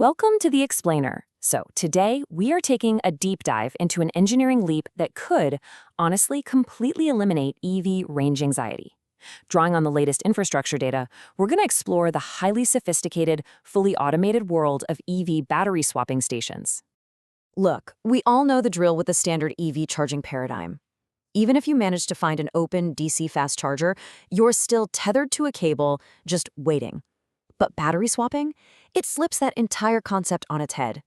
Welcome to The Explainer. So, today we are taking a deep dive into an engineering leap that could, honestly, completely eliminate EV range anxiety. Drawing on the latest infrastructure data, we're going to explore the highly sophisticated, fully automated world of EV battery swapping stations. Look, we all know the drill with the standard EV charging paradigm. Even if you manage to find an open DC fast charger, you're still tethered to a cable, just waiting. But battery swapping? It flips that entire concept on its head.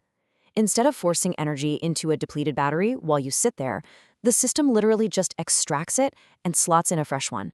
Instead of forcing energy into a depleted battery while you sit there, the system literally just extracts it and slots in a fresh one.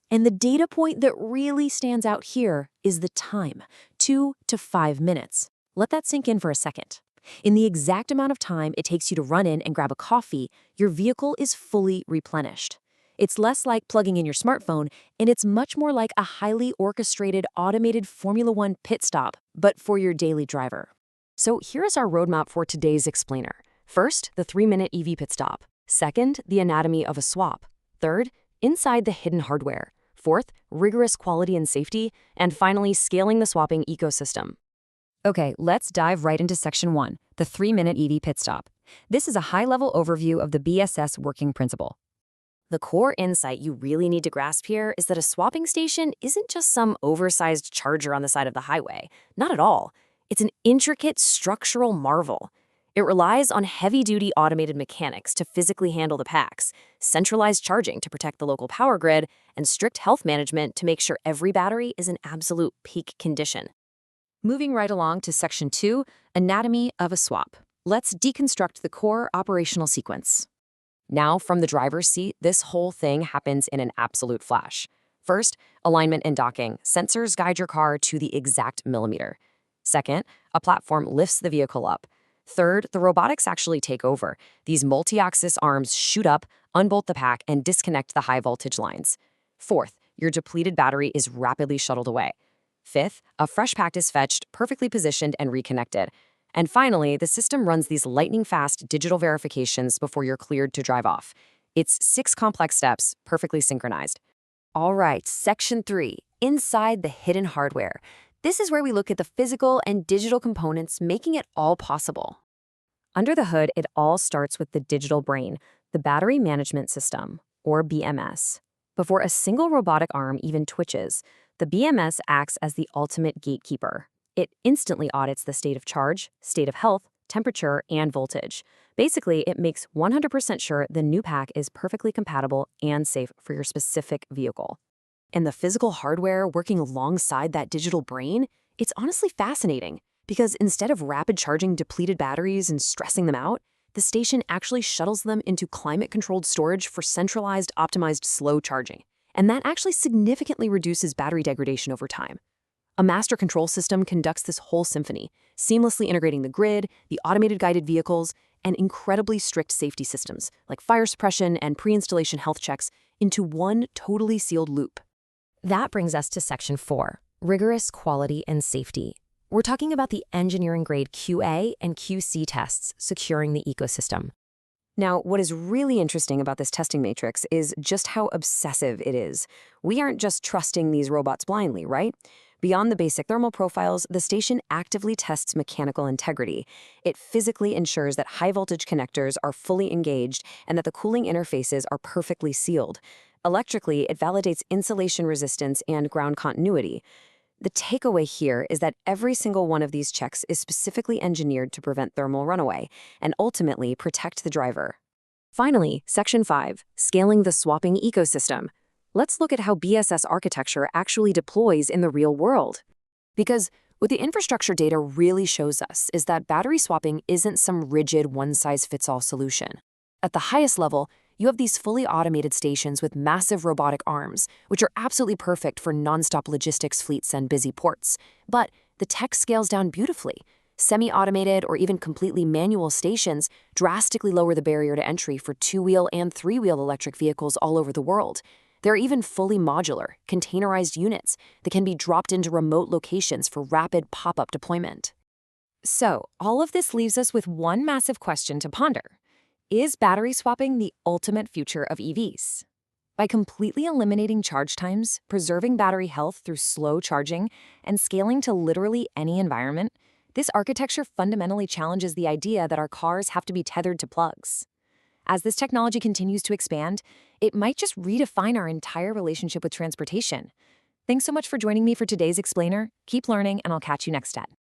And the data point that really stands out here is the time, 2 to 5 minutes. Let that sink in for a second. In the exact amount of time it takes you to run in and grab a coffee, your vehicle is fully replenished. It's less like plugging in your smartphone, and it's much more like a highly orchestrated, automated Formula One pit stop, but for your daily driver. So here's our roadmap for today's explainer. First, the 3-minute EV pit stop. Second, the anatomy of a swap. Third, inside the hidden hardware. Fourth, rigorous quality and safety. And finally, scaling the swapping ecosystem. Okay, let's dive right into Section 1, the 3-minute EV pit stop. This is a high-level overview of the BSS working principle. The core insight you really need to grasp here is that a swapping station isn't just some oversized charger on the side of the highway. Not at all. It's an intricate structural marvel. It relies on heavy-duty automated mechanics to physically handle the packs, centralized charging to protect the local power grid, and strict health management to make sure every battery is in absolute peak condition. Moving right along to Section 2, Anatomy of a Swap. Let's deconstruct the core operational sequence. Now, from the driver's seat, this whole thing happens in an absolute flash. First, alignment and docking. Sensors guide your car to the exact millimeter. Second, a platform lifts the vehicle up. Third, the robotics actually take over. These multi-axis arms shoot up, unbolt the pack, and disconnect the high-voltage lines. Fourth, your depleted battery is rapidly shuttled away. Fifth, a fresh pack is fetched, perfectly positioned, and reconnected. And finally, the system runs these lightning-fast digital verifications before you're cleared to drive off. It's 6 complex steps, perfectly synchronized. All right, Section 3, Inside the Hidden Hardware. This is where we look at the physical and digital components making it all possible. Under the hood, it all starts with the digital brain, the Battery Management System, or BMS. Before a single robotic arm even twitches, the BMS acts as the ultimate gatekeeper. It instantly audits the state of charge, state of health, temperature, and voltage. Basically, it makes 100% sure the new pack is perfectly compatible and safe for your specific vehicle. And the physical hardware working alongside that digital brain, it's honestly fascinating because instead of rapid charging depleted batteries and stressing them out, the station actually shuttles them into climate-controlled storage for centralized, optimized slow charging. And that actually significantly reduces battery degradation over time. A master control system conducts this whole symphony, seamlessly integrating the grid, the automated guided vehicles, and incredibly strict safety systems like fire suppression and pre-installation health checks into one totally sealed loop. That brings us to Section 4, rigorous quality and safety. We're talking about the engineering-grade QA and QC tests securing the ecosystem. Now, what is really interesting about this testing matrix is just how obsessive it is. We aren't just trusting these robots blindly, right? Beyond the basic thermal profiles, the station actively tests mechanical integrity. It physically ensures that high-voltage connectors are fully engaged and that the cooling interfaces are perfectly sealed. Electrically, it validates insulation resistance and ground continuity. The takeaway here is that every single one of these checks is specifically engineered to prevent thermal runaway and ultimately protect the driver. Finally, Section 5, Scaling the Swapping Ecosystem. Let's look at how BSS architecture actually deploys in the real world. Because what the infrastructure data really shows us is that battery swapping isn't some rigid one-size-fits-all solution. At the highest level, you have these fully automated stations with massive robotic arms, which are absolutely perfect for nonstop logistics fleets and busy ports. But the tech scales down beautifully. Semi-automated or even completely manual stations drastically lower the barrier to entry for 2-wheel and 3-wheel electric vehicles all over the world. There are even fully modular, containerized units that can be dropped into remote locations for rapid pop-up deployment. So, all of this leaves us with one massive question to ponder. Is battery swapping the ultimate future of EVs? By completely eliminating charge times, preserving battery health through slow charging, and scaling to literally any environment, This architecture fundamentally challenges the idea that our cars have to be tethered to plugs. As this technology continues to expand, it might just redefine our entire relationship with transportation. Thanks so much for joining me for today's Explainer. Keep learning, and I'll catch you next time.